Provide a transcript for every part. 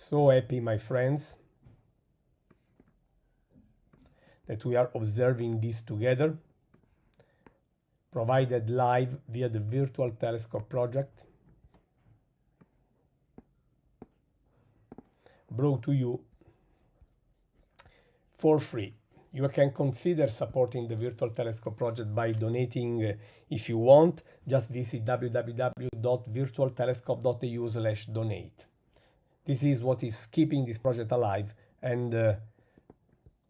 So happy, my friends, that we are observing this together, provided live via the Virtual Telescope project, brought to you for free. You can consider supporting the Virtual Telescope project by donating if you want. Just visit www.virtualtelescope.eu/donate. This is what is keeping this project alive and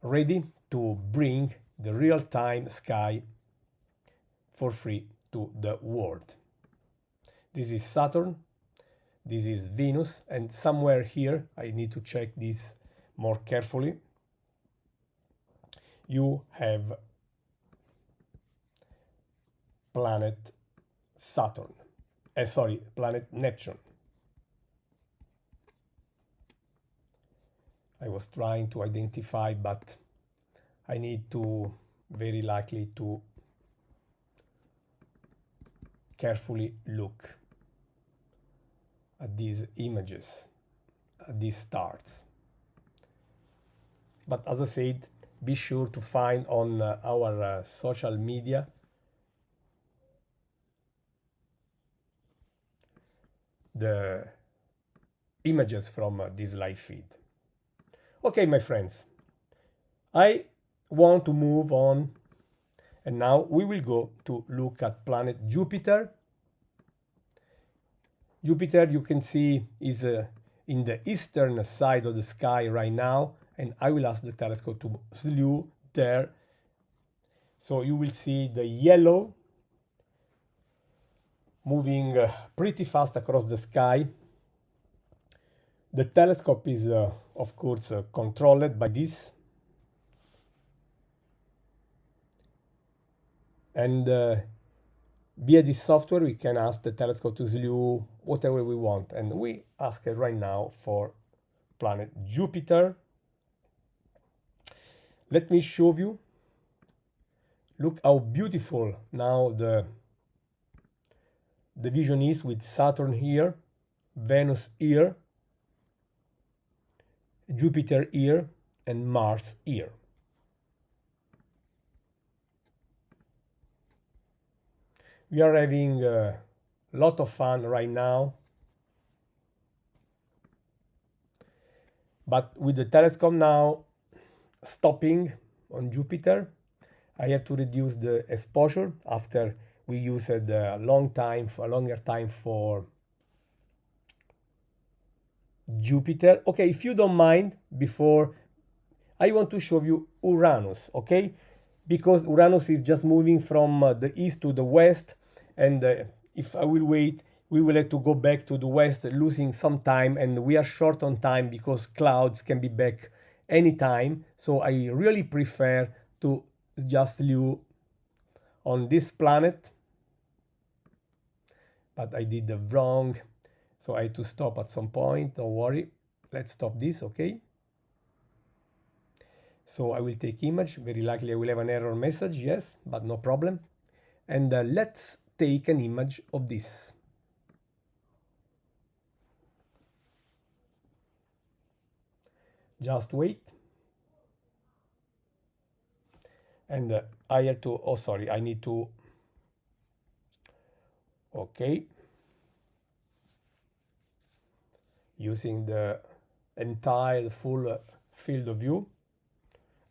ready to bring the real-time sky for free to the world. This is Saturn, this is Venus, and somewhere here, I need to check this more carefully, you have planet Saturn, planet Neptune. I was trying to identify, but I need to very likely to carefully look at these images, at these stars. But as I said, be sure to find on our social media the images from this live feed. Okay, my friends, I want to move on, and now we will go to look at planet Jupiter. Jupiter, you can see, is in the eastern side of the sky right now, and I will ask the telescope to slew there. So you will see the yellow moving pretty fast across the sky. The telescope is, of course, controlled by this. And via this software, we can ask the telescope to slew whatever we want. And we ask it right now for planet Jupiter. Let me show you. Look how beautiful now the vision is, with Saturn here, Venus here, Jupiter here, and Mars here. We are having a lot of fun right now, but with the telescope now stopping on Jupiter, I have to reduce the exposure after we used a longer time for Jupiter. Okay, if you don't mind, before I want to show you Uranus, okay? Because Uranus is just moving from the east to the west, and if I will wait, we will have to go back to the west, losing some time, and we are short on time because clouds can be back anytime. So I really prefer to just live on this planet, but I did the wrong, so I had to stop at some point. Don't worry, let's stop this, okay? So I will take image. Very likely I will have an error message, yes, but no problem. And let's take an image of this. Just wait. And I have to, oh sorry, I need to, okay. Using the entire full field of view.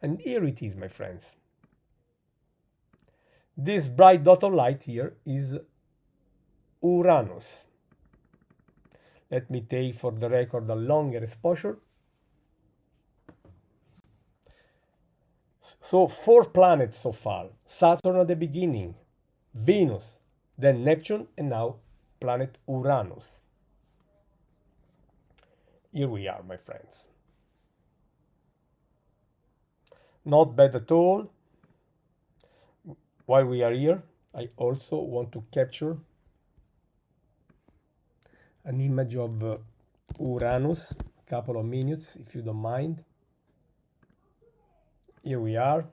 And here it is, my friends. This bright dot of light here is Uranus. Let me take for the record a longer exposure. So 4 planets so far. Saturn at the beginning, Venus, then Neptune, and now planet Uranus. Here we are, my friends. Not bad at all. While we are here, I also want to capture an image of Uranus, a couple of minutes, if you don't mind. Here we are.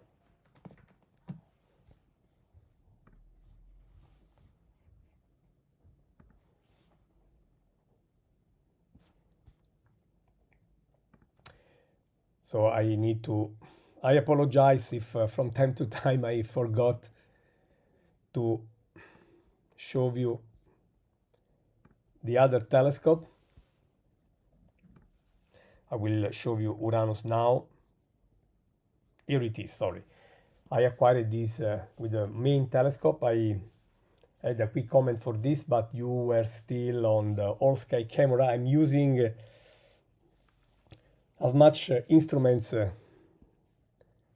So I apologize if from time to time I forgot to show you the other telescope. I will show you Uranus now. Here it is, sorry. I acquired this with the main telescope. I had a quick comment for this, but you were still on the all sky camera. I'm using as much instruments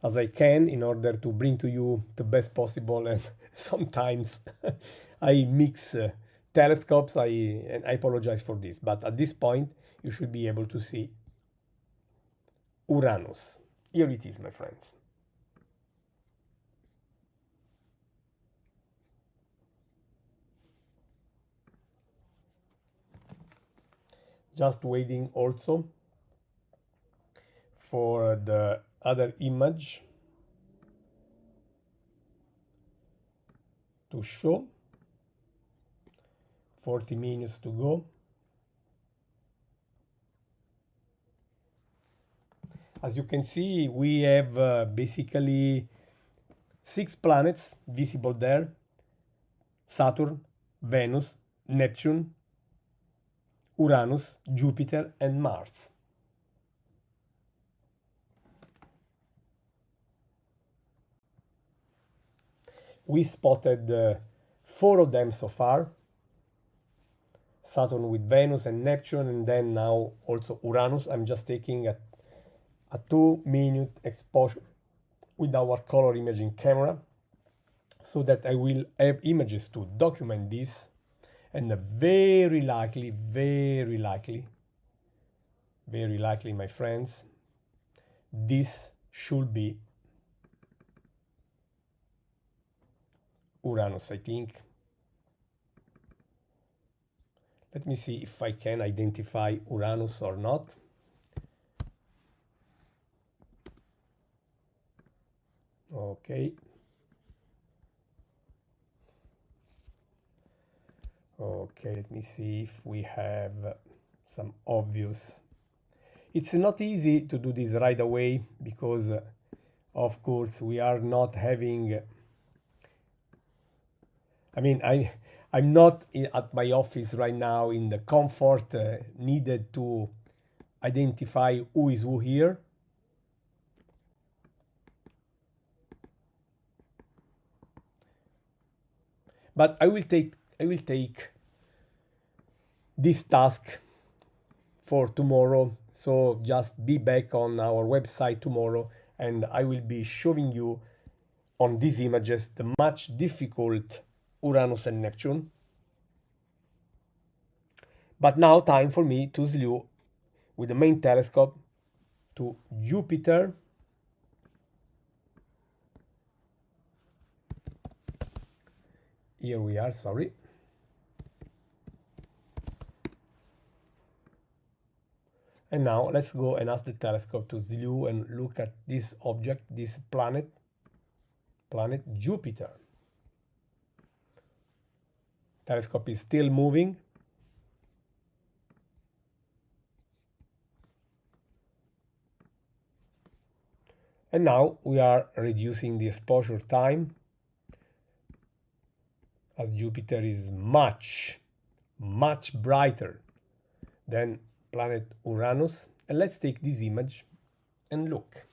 as I can in order to bring to you the best possible, and sometimes I mix telescopes. And I apologize for this, but at this point you should be able to see Uranus. Here it is, my friends. Just waiting also for the other image to show. 40 minutes to go. As you can see, we have basically 6 planets visible there: Saturn, Venus, Neptune, Uranus, Jupiter, and Mars. We spotted 4 of them so far: Saturn with Venus and Neptune, and then now also Uranus. I'm just taking a 2-minute exposure with our color imaging camera so that I will have images to document this, and very likely, my friends, this should be Uranus, I think. Let me see if I can identify Uranus or not. Okay. Okay, let me see if we have some obvious. It's not easy to do this right away because, of course, we are not having. I mean, I'm not at my office right now in the comfort needed to identify who is who here. But I will take this task for tomorrow. So just be back on our website tomorrow, and I will be showing you on these images the much difficult Uranus and Neptune. But now time for me to slew with the main telescope to Jupiter. Here we are, sorry. And now let's go and ask the telescope to slew and look at this object, this planet Jupiter. Telescope is still moving. And now we are reducing the exposure time, as Jupiter is much brighter than planet Uranus. And let's take this image and look.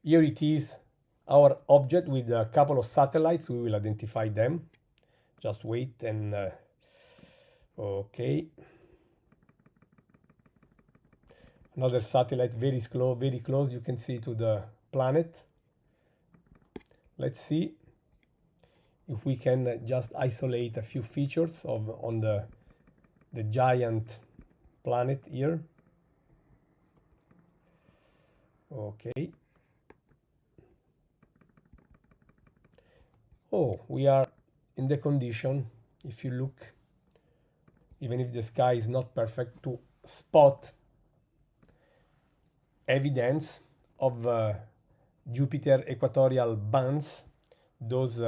Here it is, our object with a couple of satellites. We will identify them. Just wait and okay. Another satellite very close, you can see to the planet. Let's see if we can just isolate a few features on the giant planet here. Okay. Oh, we are in the condition, if you look, even if the sky is not perfect, to spot evidence of Jupiter equatorial bands, those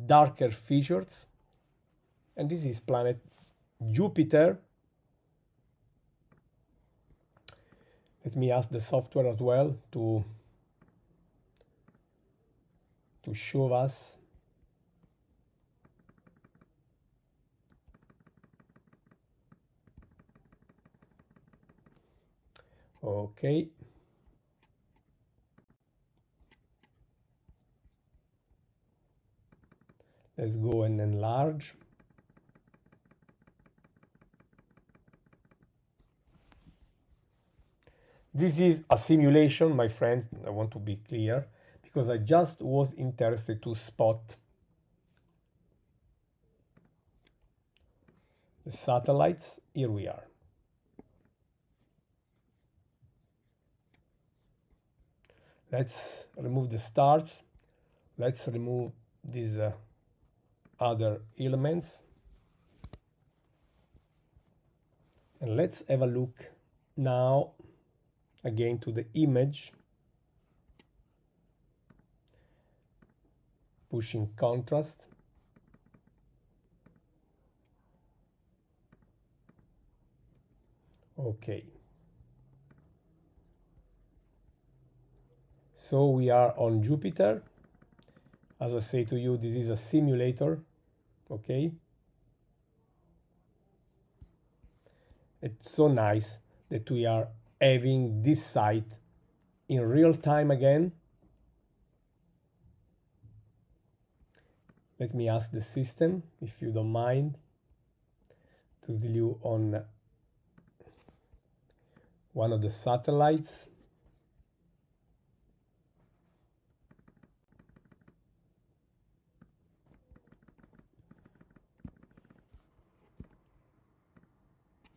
darker features. And this is planet Jupiter. Let me ask the software as well to show us. Okay. Let's go and enlarge. This is a simulation, my friends. I want to be clear because I just was interested to spot the satellites. Here we are. Let's remove the stars. Let's remove these other elements. And let's have a look now again to the image. Pushing contrast. Okay. So we are on Jupiter. As I say to you, this is a simulator, okay? It's so nice that we are having this site in real time again. Let me ask the system, if you don't mind, to tell you on one of the satellites.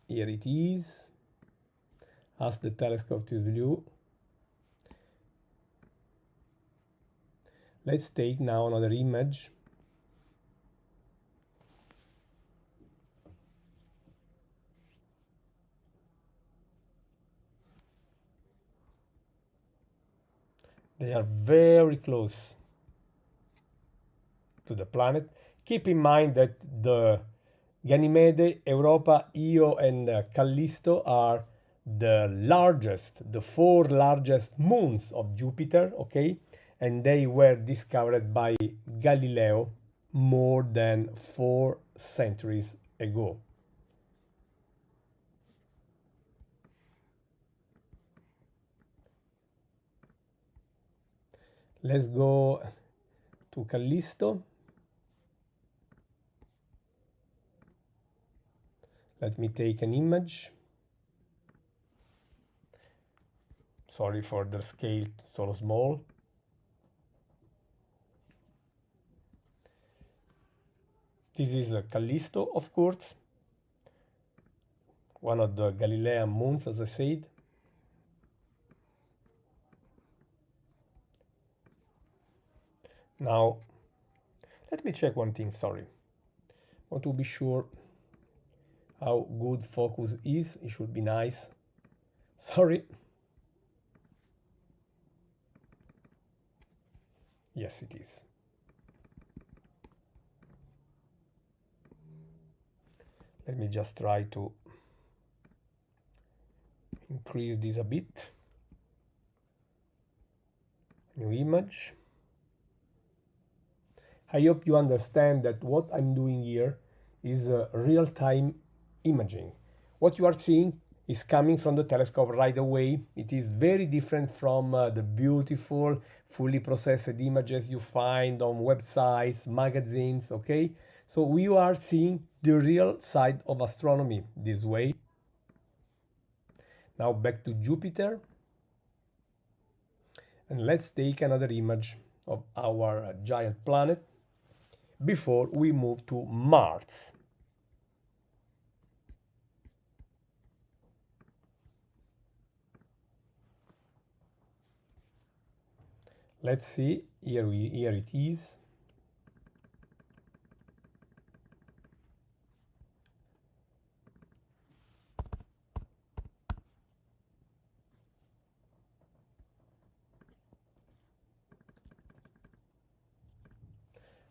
Here it is. Ask the telescope to view. Let's take now another image. They are very close to the planet. Keep in mind that the Ganymede, Europa, Io, and Callisto are the four largest moons of Jupiter, okay? And they were discovered by Galileo more than 4 centuries ago. Let's go to Callisto. Let me take an image. Sorry for the scale so small. This is Callisto, of course, one of the Galilean moons, as I said. Now, let me check one thing, sorry. I want to be sure how good focus is. It should be nice. Sorry. Yes, it is. Let me just try to increase this a bit. New image. I hope you understand that what I'm doing here is real-time imaging. What you are seeing is coming from the telescope right away. It is very different from the beautiful, fully processed images you find on websites, magazines, okay? So we are seeing the real side of astronomy this way. Now back to Jupiter. And let's take another image of our giant planet before we move to Mars. Let's see, here it is.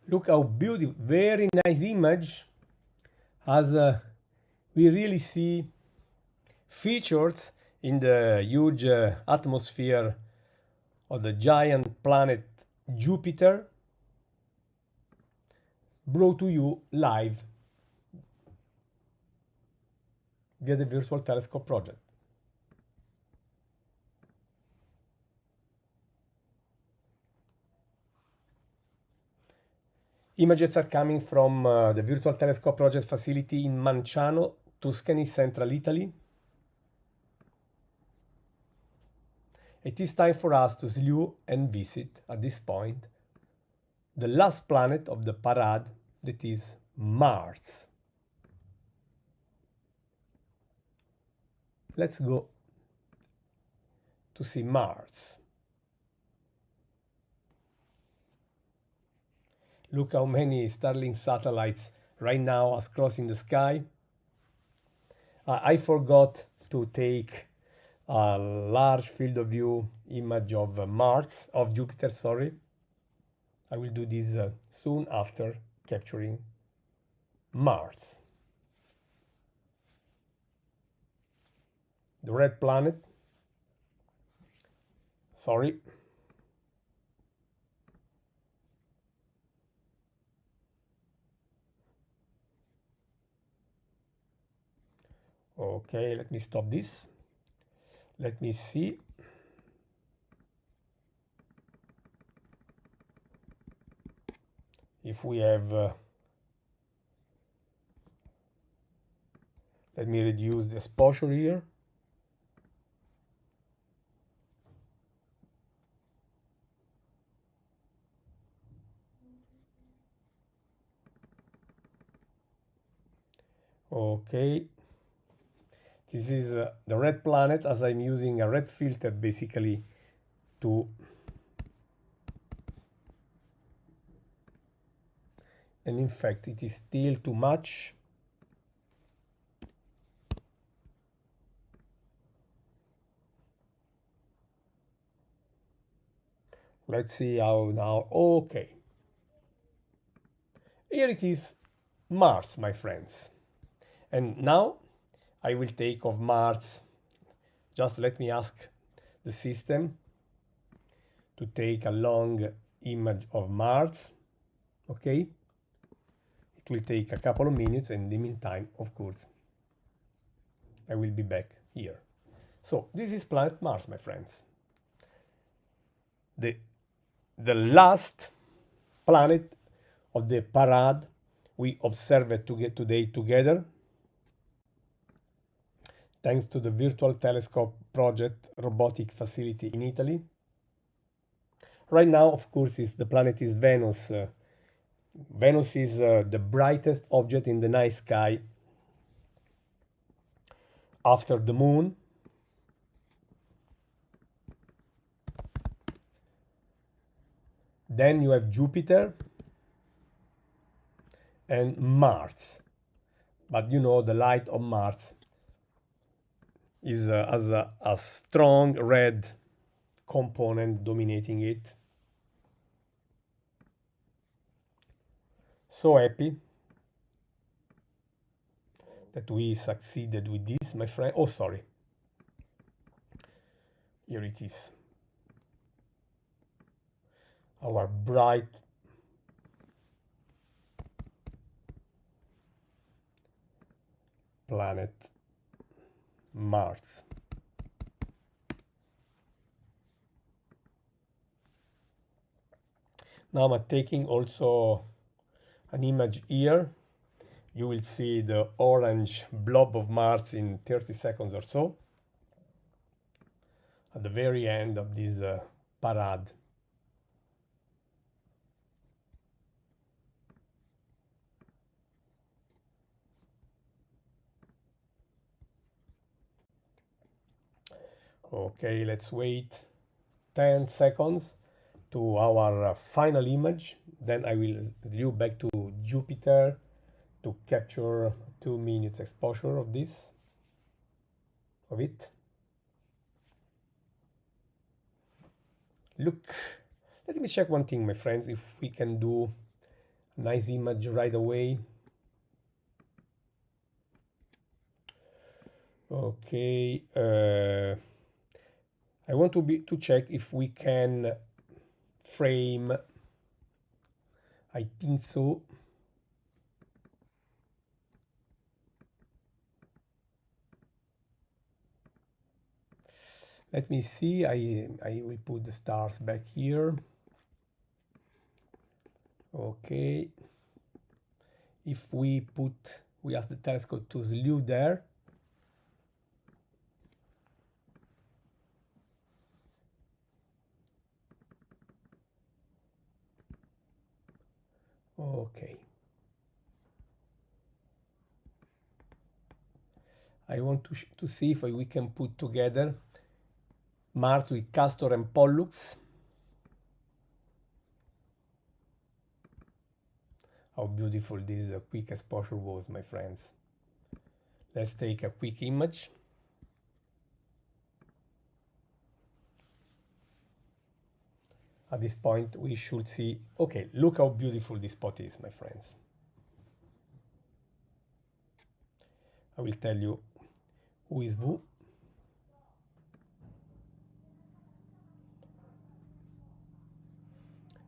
Look how beautiful, very nice image. Has we really see features in the huge atmosphere of the giant planet Jupiter, brought to you live via the Virtual Telescope project. Images are coming from the Virtual Telescope project facility in Manciano, Tuscany, central Italy. It is time for us to slew and visit, at this point, the last planet of the parade, that is Mars. Let's go to see Mars. Look how many Starlink satellites right now are crossing the sky. I forgot to take a large field of view image of Jupiter, sorry. I will do this soon after capturing Mars. The red planet, sorry. Okay, let me stop this. Let me see. If we have, let me reduce the exposure here. Okay, this is the red planet, as I'm using a red filter basically to, and in fact it is still too much. Let's see how now. Okay, here it is, Mars, my friends. And now I will take of Mars. Just let me ask the system to take a long image of Mars. Okay, it will take a couple of minutes, and in the meantime, of course, I will be back here. So this is planet Mars, my friends. The last planet of the parade we observed today together, thanks to the Virtual Telescope project robotic facility in Italy. Right now, of course, the planet is Venus. Venus is the brightest object in the night sky after the moon. Then you have Jupiter and Mars. But you know, the light of Mars is as a strong red component dominating it. So happy that we succeeded with this, my friend. Oh, sorry. Here it is. Our bright planet Mars. Now I'm taking also an image here. You will see the orange blob of Mars in 30 seconds or so at the very end of this parade. Okay, let's wait 10 seconds to our final image. Then I will view back to Jupiter to capture 2 minutes exposure of it. Look, let me check one thing, my friends, if we can do a nice image right away. Okay, I want to check if we can frame. I think so. Let me see. I will put the stars back here. Okay. If we ask the telescope to slew there. Okay. I want to see if we can put together Mars with Castor and Pollux. How beautiful this quick exposure was, my friends. Let's take a quick image. At this point, we should see, okay, look how beautiful this spot is, my friends. I will tell you who is who.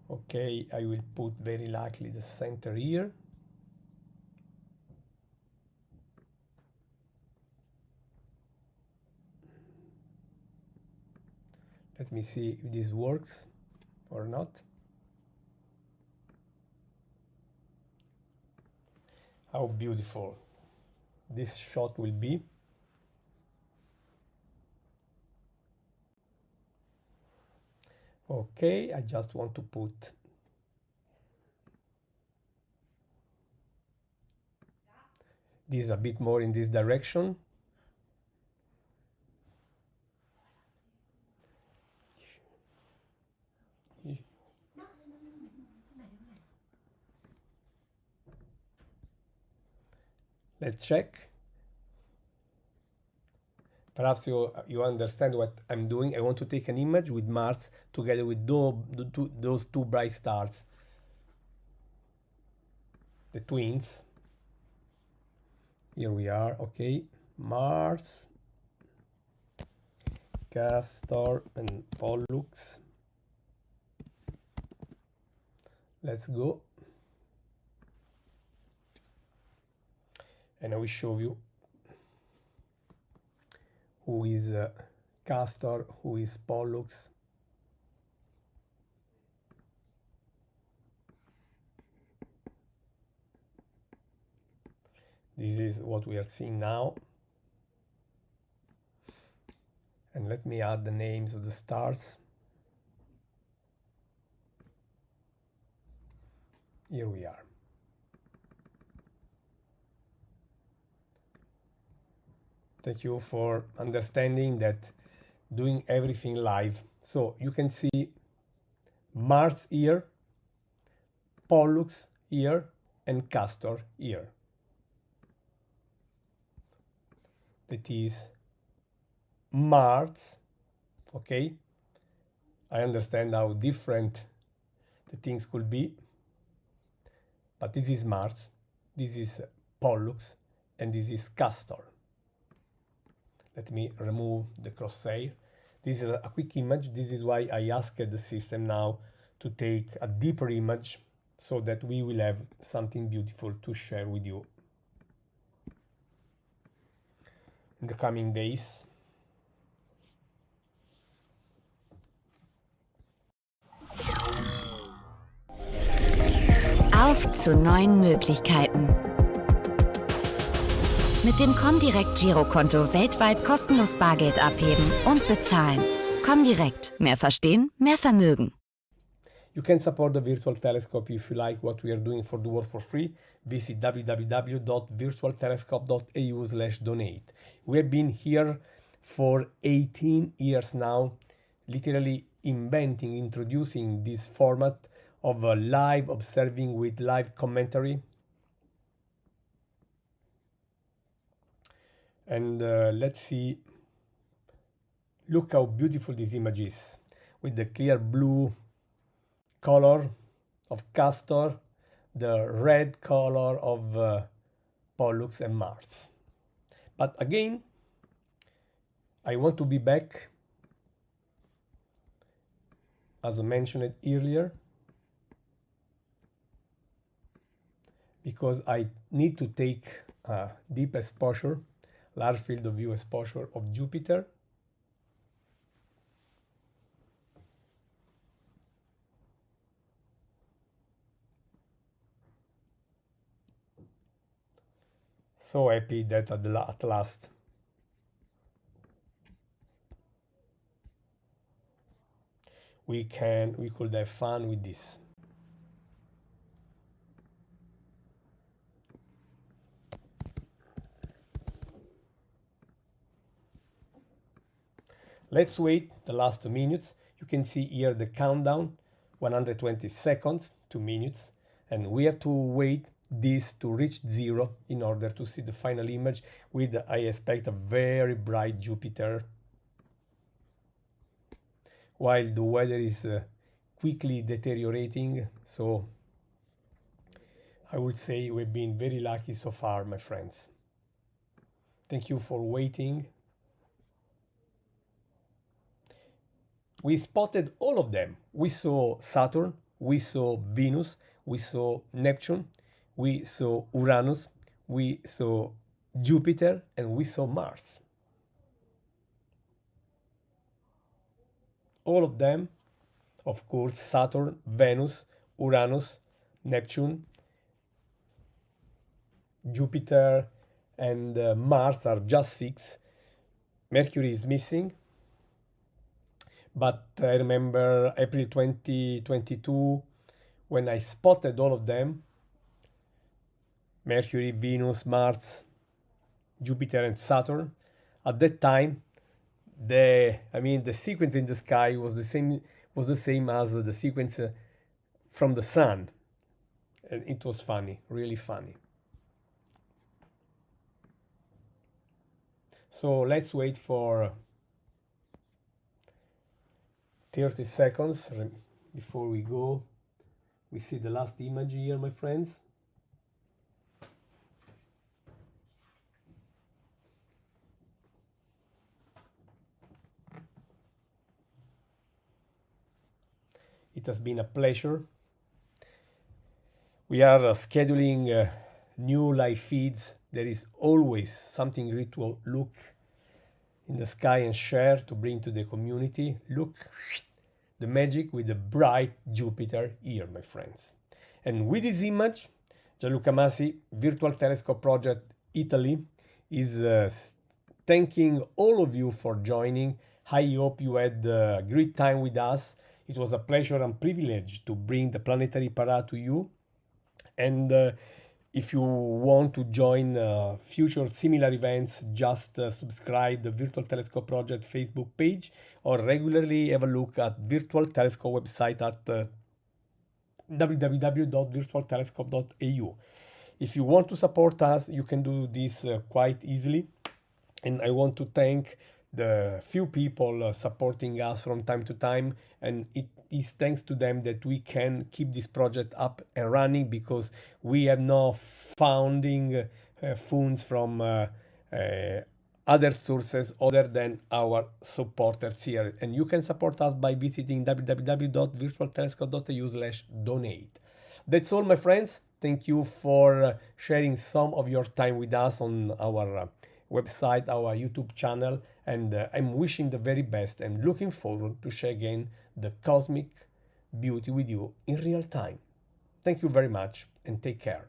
Okay, I will put very likely the center here. Let me see if this works or not. How beautiful this shot will be. Okay, I just want to put this a bit more in this direction. Let's check. Perhaps you understand what I'm doing. I want to take an image with Mars together with those two bright stars, the twins. Here we are. Okay, Mars, Castor and Pollux. Let's go. And I will show you who is Castor, who is Pollux. This is what we are seeing now. And let me add the names of the stars. Here we are. Thank you for understanding that doing everything live. So you can see Mars here, Pollux here, and Castor here. That is Mars. Okay, I understand how different the things could be, but this is Mars, this is Pollux, and this is Castor. Let me remove the crosshair. This is a quick image. This is why I asked the system now to take a deeper image so that we will have something beautiful to share with you in the coming days. Auf zu neuen Möglichkeiten. Mit dem Comdirect Girokonto weltweit kostenlos Bargeld abheben und bezahlen. Comdirect. Mehr verstehen, mehr Vermögen. You can support the virtual telescope if you like what we are doing for the world for free. Visit www.virtualtelescope.eu/donate. We have been here for 18 years now, literally inventing, introducing this format of live observing with live commentary. And let's see, look how beautiful this image is with the clear blue color of Castor, the red color of Pollux and Mars. But again, I want to be back, as I mentioned earlier, because I need to take a deep exposure, large field of view exposure of Jupiter. So happy that at last we could have fun with this. Let's wait the last 2 minutes. You can see here the countdown, 120 seconds, 2 minutes, and we have to wait this to reach 0 in order to see the final image with, I expect, a very bright Jupiter, while the weather is quickly deteriorating. So I would say we've been very lucky so far, my friends. Thank you for waiting. We spotted all of them. We saw Saturn, we saw Venus, we saw Neptune, we saw Uranus, we saw Jupiter, and we saw Mars. All of them, of course, Saturn, Venus, Uranus, Neptune, Jupiter, and Mars are just 6. Mercury is missing. But I remember April 2022, when I spotted all of them, Mercury, Venus, Mars, Jupiter, and Saturn. At that time, the sequence in the sky was the same as the sequence from the sun. And it was funny, really funny. So let's wait for 30 seconds before we go. We see the last image here, my friends. It has been a pleasure. We are scheduling new live feeds. There is always something great to look in the sky and share to bring to the community. Look, the magic with the bright Jupiter here, my friends. And with this image, Gianluca Masi, Virtual Telescope Project Italy, is thanking all of you for joining. I hope you had a great time with us. It was a pleasure and privilege to bring the planetary parade to you. And if you want to join future similar events, just subscribe the Virtual Telescope Project Facebook page, or regularly have a look at Virtual Telescope website at www.virtualtelescope.eu. If you want to support us, you can do this quite easily. And I want to thank the few people supporting us from time to time, and it is thanks to them that we can keep this project up and running, because we have no funding funds from other sources other than our supporters here. And you can support us by visiting www.virtualtelescope.eu/donate. That's all, my friends. Thank you for sharing some of your time with us on our website, our YouTube channel, and I'm wishing the very best and looking forward to share again the cosmic beauty with you in real time. Thank you very much and take care.